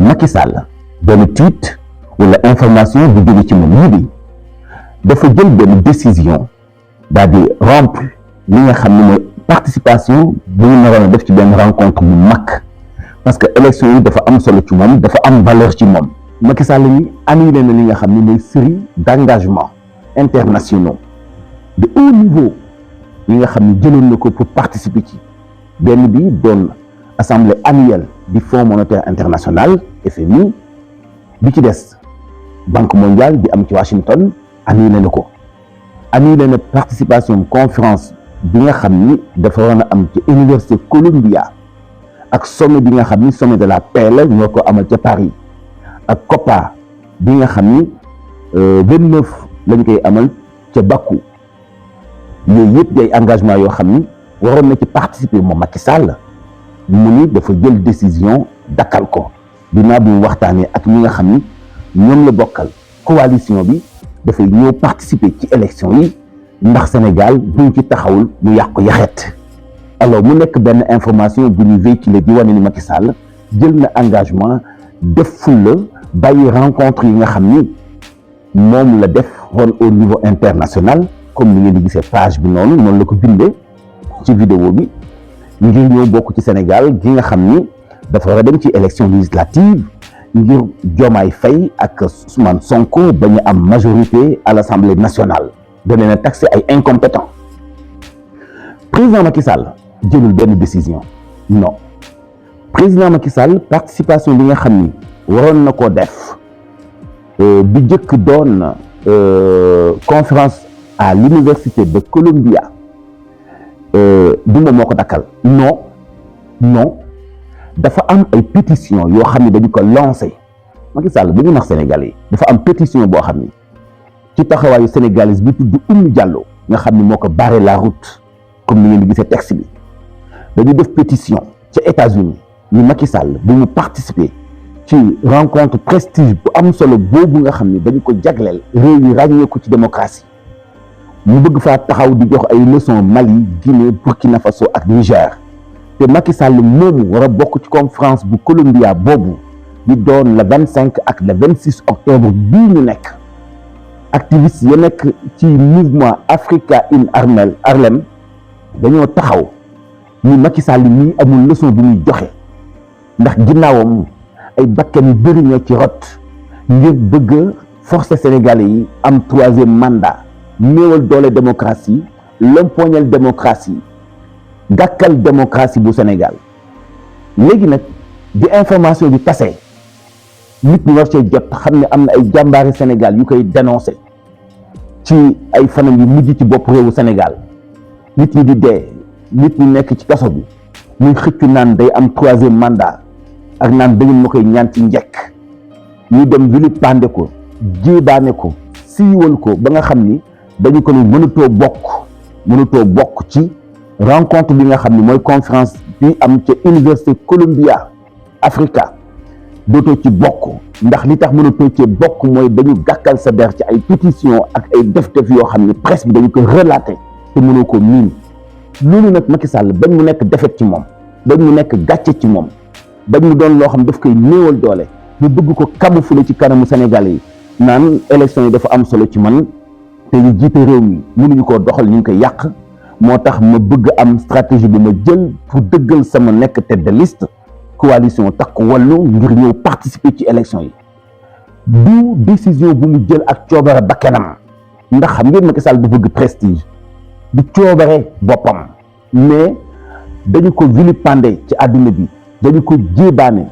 Macky Sall benn tweet wala information bu jóge ci moom lii dafa jël benn décision daal di rompre li nga xam ne mooy participation bu ñu naroon a def ci benn rencontre bu mag parce que élection yi dafa am solo ci moom dafa am valeur ci moom. Macky Sall ni annulé na li nga xam ne mooy série d'engagements internationaux de haut niveau yi nga xam ne jëloon na ko pour participer ci benn bi doon assemblée annuelle du Fonds monétaire international FMI bi ci des Banque mondiale bi am ci Washington annulé na ko annulé na participation conférence bi nga xam ni dafa waroon a am ci Université Columbia ak sommet bi nga xam ni sommet de la paix la ñoo ko amal ca Paris ak COPPA bi nga xam ni 29 lañ koy amal ca Bakou yooyu yëpp day engagement yoo xam ni waroon na ci participer moom Macky Sall mu ni dafa jël décision dakkal ko dinaa bi waxtaanee ak ñi nga xam ni ñoom la bokkal coalition bi dafay ñëw participer ci élection yi ndax Sénégal buñ ci taxawul mu yàqu yaxet alors mu nekk benn information bu ñu véhiculé di wane ni Macky Sall jël na engagement def fulla bàyyi rencontre yi nga xam ni moom la def woon au niveau international comme ni ngeen di gisee page bi noonu la ko bindee ci vidéo bi ngir ñëw bokk ci Sénégal gi nga xam ni dafa war a dem ci élection législative ngir Diomaye Faye ak Ousmane Sonko bañ a am majorité à l'Assemblée nationale da leen a taxé ay incompétents président Macky Sall jëlul benn décision non président Macky Sall participation bi nga xam ni waroon na koo def bi njëkk doon conférence à l'université de Columbia du moom moo ko dakkal non dafa am ay pétition yoo xam ne dañu ko lancé Macky Sall bu ñu nax Sénégalais yi dafa am pétition boo xam ni ci taxawaayu sénégalais bi tudd Oumou Diallo nga xam ni moo ko barré la route comme ni ngeen di gisee texte bi dañu def pétition ca États-Unis ñu Macky Sall bu mu participer ci rencontre prestige bu am solo boobu nga xam ni dañu ko jagleel réew yi ràññee ko ci démocratie mu bëgg faa taxaw di jox ay leçons Mali Guinée Burkina Faso ak Niger te Macky Sall moomu war a bokk ci conférence bu Columbia boobu di doon le 25 ak le 26 octobre bii ñu nekk activistes ya nekk ci mouvement Africa in Harlem dañoo taxaw ni Macky Sall mii amul leçon bu muy joxe ndax ginnaawam ay bakkan yu bëri ñoo ci rot ngir bëgg forcer Sénégalais yi am troisième mandat néewal doole démocratie lompoñal démocratie gàkkal démocratie bu Sénégal léegi nag di information bi tase nit ñi war cee jot xam ne am na ay jàmbaari Sénégal yu koy dénoncé ci ay fanam yu mujj ci bopp réewu Sénégal nit ñi di dee nit ñi nekk ci kaso bi muy xëccu naan day am troisième mandat ak naan dañu ma koy ñaan ci njëkk ñu dem vilipande ko jéebaane ko siiwal ko ba nga xam ni dañu ko ni mënutoo bokk ci rencontre bi nga xam ni mooy conférence bi am ca Université Columbia Africa dootoo ci bokk ndax li tax mënutoo ci bokk mooy dañu gàkkal sa der ci ay pétition ak ay def-def yoo xam ni presse bi dañu ko relaté te mënoo ko miin loolu nag Macky Sall bañ mu nekk défaite ci moom bañ mu nekk gàcce ci moom bañ mu doon loo xam daf koy néewal doole ñu bëgg ko camoufler ci kanamu Sénégalais yi naan élection yi dafa am solo ci man te ñu jiite réew mi mënuñu koo doxal ñu ngi koy yàq moo tax ma bëgg am stratégie bi ma jël pour dëggal sama nekk tête de liste coalition Takku Wallu ngir ñëw participer ci élection yi du décision bu mu jël ak coobare bakkanam ndax xam ngeen Macky Sall bu bëgg prestige du coobare boppam mais dañu ko vilipender ci àdduna bi dañu ko jéebaane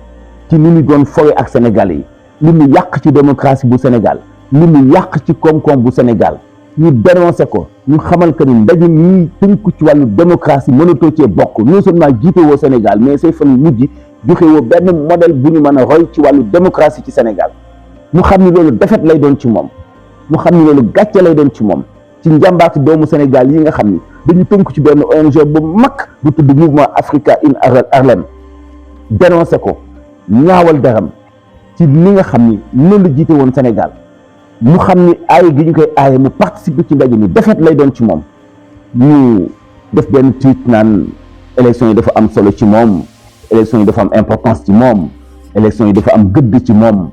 ci ni mu doon fowe ak Sénégalais yi li mu yàq ci démocratie bu Sénégal li mu yàq ci koom-koom bu Sénégal ñu dénoncé ko ñu xamal que ni ndaje ñuy tënku ci wàllu démocratie mënatoo cee bokk non seulement jiite woo Sénégal mais say fan mujj joxe woo benn modèle bu ñu mën a roy ci wàllu démocratie ci Sénégal mu xam ni loolu défaite lay doon ci moom mu xam ni loolu gàcce lay doon ci moom ci njàmbaati doomu Sénégal yi nga xam ni dañu tënku ci benn ONG bu mag bu tudd mouvement Africa in Harlem dénoncé ko ñaawal deram ci li nga xam ni loolu la jiite woon Sénégal mu xam ni aaye gi ñu koy aaye mu participer ci ndaje mi défaite lay doon ci moom ñu def benn tweet naan élection yi dafa am solo ci moom élection yi dafa am importance ci moom élection yi dafa am gëdd ci moom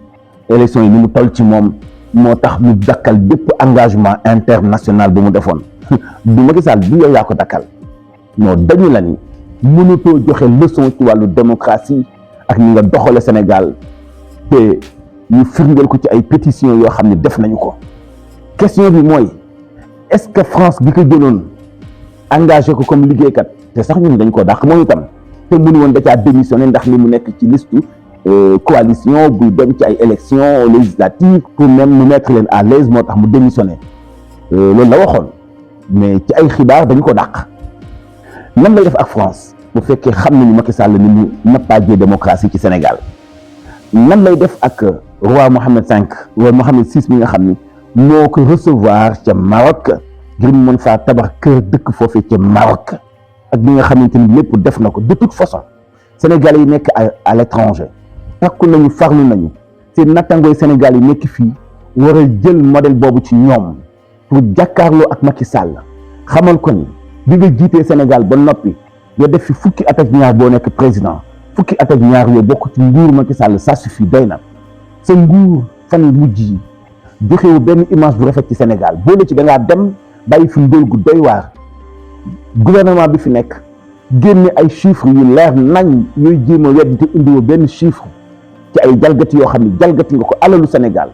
élection yi ni mu toll ci moom moo tax mu dakkal bépp engagement international bu mu defoon du Macky Sall du yow yaa ko dakkal non dañu la ni mënutoo joxe leçon ci wàllu démocratie ak ni nga doxale Sénégal te ñu firndeel ko ci ay pétitions yoo xam ne def nañu ko. question bi mooy est-ce que France bi ko jëloon engagé ko comme liggéeykat te sax ñun dañ ko dàq moom itam te mënu woon da caa démissionné ndax li mu nekk ci liste coalition buy dem ci ay élections législatives pour même mu mettre leen à l'aise moo tax mu démissionné loolu la waxoon mais ci ay xibaar dañ ko dàq. nan lay def ak France bu fekkee xam nañu Macky Sall ni mu nappaajee démocratie ci Sénégal nan lay def ak roi Mohammed VI mi nga xam ni moo ko recevoir ca Maroc ngir mu mën faa tabax kër dëkk foofee ca Maroc ak bi nga xamante ni lépp def na ko de toute façon Sénégalais yi nekk à l'étranger takku nañu farlu nañu seen nattangooy Sénégal yi nekk fii war a jël modèle boobu ci ñoom pour jàkkaarloo ak Macky Sall xamal ko ni bi nga jiitee Sénégal ba noppi nga def fi fukki at ak ñaar boo nekk président fukki at ak ñaar yooyu bokk ci nguur Macky Sall ça suffit doy na sa nguur fan mujj yi joxewu benn image bu rafet ci Sénégal boole ci da ngaa dem bàyyi fi ndóol gu doy waar gouvernement bi fi nekk génne ay chiffres yu leer nañ ñuy jéem a weddi te indiwoo benn chiffre ci ay jalgati yoo xam ne jalgati nga ko alalu Sénégal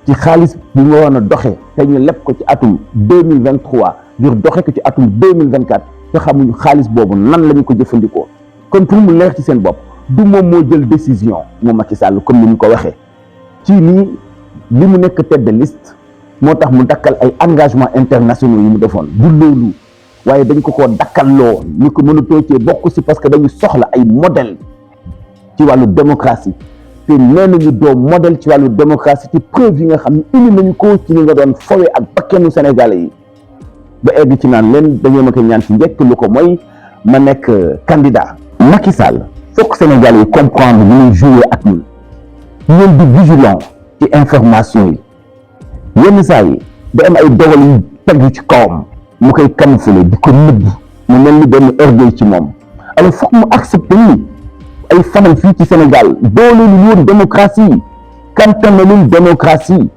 ci xaalis bi nga waroon a doxee te ñu leb ko ci atum 2023 ngir doxe ko ci atum 2024 te xamuñu xaalis boobu nan la ñu ko jëfandikoo kon pour mu leer ci seen bopp du moom moo jël décision moom Macky Sall comme ni ñu ko waxee ci nii li mu nekk tête de liste moo tax mu dakkal ay engagement internationaux yi mu defoon du loolu waaye dañ ko koo dakkalloo ni ko mën a toocee bokk si parce que dañu soxla ay modèle ci wàllu démocratie te nee nañu doo modèle ci wàllu démocratie ci preuve yi nga xam ne indi nañu ko ci li nga doon fowe ak bakkenu Sénégalais yi ba egg ci naan leen dañoo ma ko ñaan ci njëkk lu ko mooy ma nekk candidat. Macky Sall fokk Sénégalais yi comprendre ni ñuy jouer ak ñun ñun di vigilant ci information yi yenn saa yi da am ay dogal yu tegu ci kawam mu koy camoufler di ko nëbb mu mel ni benn orgueil ci moom alors fokk mu accepter ni ay fanam fii ci Sénégal dooleelu woon démocratie kantanalul démocratie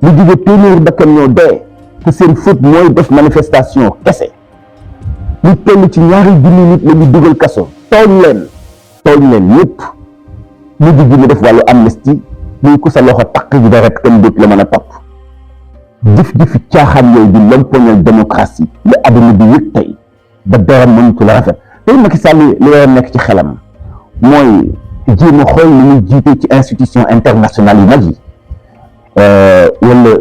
lu jóge téeméeri bakkan ñoo dee te seen faute mooy def manifestation kese lu toll ci ñaari junni nit la ñu dugal kaso tooñ leen yëpp mujj gi mu def wàllu amnistie muy ku sa loxo takk ji dara kenn dootu la mën a topp jëf-jëfi caaxaan yooyu di lompoñal démocratie la adduna bi yëpp tey ba dara mënatu la rafet tey Macky Sall li war a nekk ci xelam mooy jéem a xool ni muy jiite ci institution internationale yu mag yi wala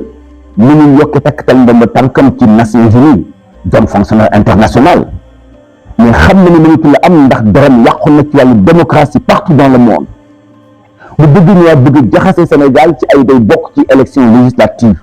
ni muy yokke takkatal ndomba tànkam ci Nations Unies doon fonctionnaire international mais xam na ni mënatu la am ndax daram yàqu na ci wàllu démocratie partout dans le monde mu bëgg jaxase Sénégal ci ay day bokk ci élection législative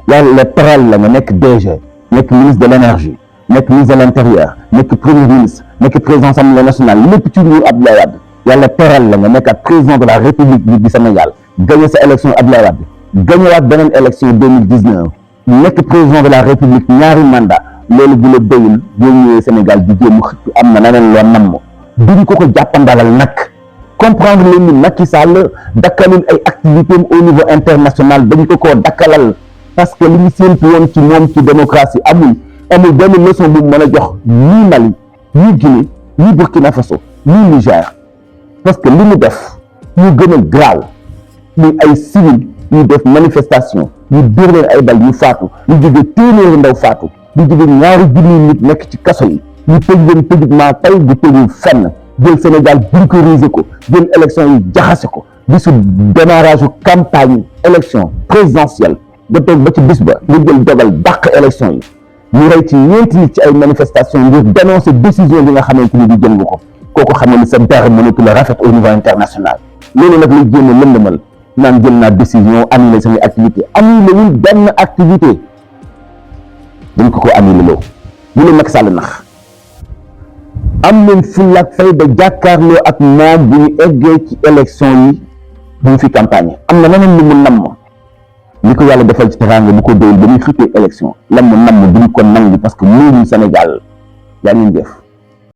yàlla teral la nga nekk DG nekk ministre de l'énergie nekk ministre de l'intérieur nekk premier ministre nekk président assemblée nationale lépp ci nguur Abdoulaye Wade yàlla teral la nga nekk ak président de la république du Sénégal gagné sa élection Abdoulaye Wade gagnéwaat beneen élection 2019 nekk président de la république ñaari mandat loolu bu la doyul boo ñëwee Sénégal di jéem xëcc am na leneen loo namm duñ ko jàppandalal nag comprendre leen ni Macky Sall dakkalul ay activités au niveau international dañ ko koo dakkalal parce que li ñu séentu woon ci moom ci démocratie amul benn leçon bu mu mën a jox ni Mali ni Guinée ni Burkina Faso ni Niger parce que li mu def ñu gën a graaw muy ay civil ñu def manifestation ñu dóor leen ay bal ñu faatu ñu jóge téeméeri ndaw faatu ñu jóge ñaari junni nit nekk ci kaso yi ñu tëj leen tëjut tey bu tëjul fenn jël Sénégal bunkeriser ko jël élection yi jaxase ko bisu démarrage campagne élection présidentielle ba toog ba ci bis ba nga jël dogal dàq élection yi ñu rey ci ñeenti nit ci ay manifestation ngir dénoncer décision bi nga xamante ni di jël nga ko kooku xam ne sa dara mënatu la rafet au niveau international loolu nag lay jéem a lëndëmal naan jël naa décision annulé samay activité annulé wul benn activité dañ ko annulé loo bu la Macky Sall nax am leen fulla ak fayda jàkkaarloo ak moom bu ñu eggee ci élection yi bu ñu fi campagne am na leneen lu mu namm li ko yàlla defal ci teraanga bu ko doyul ba muy xëccee élection lan mu namm duñ ko nangu parce que moomu Sénégal yaa ngeen jëf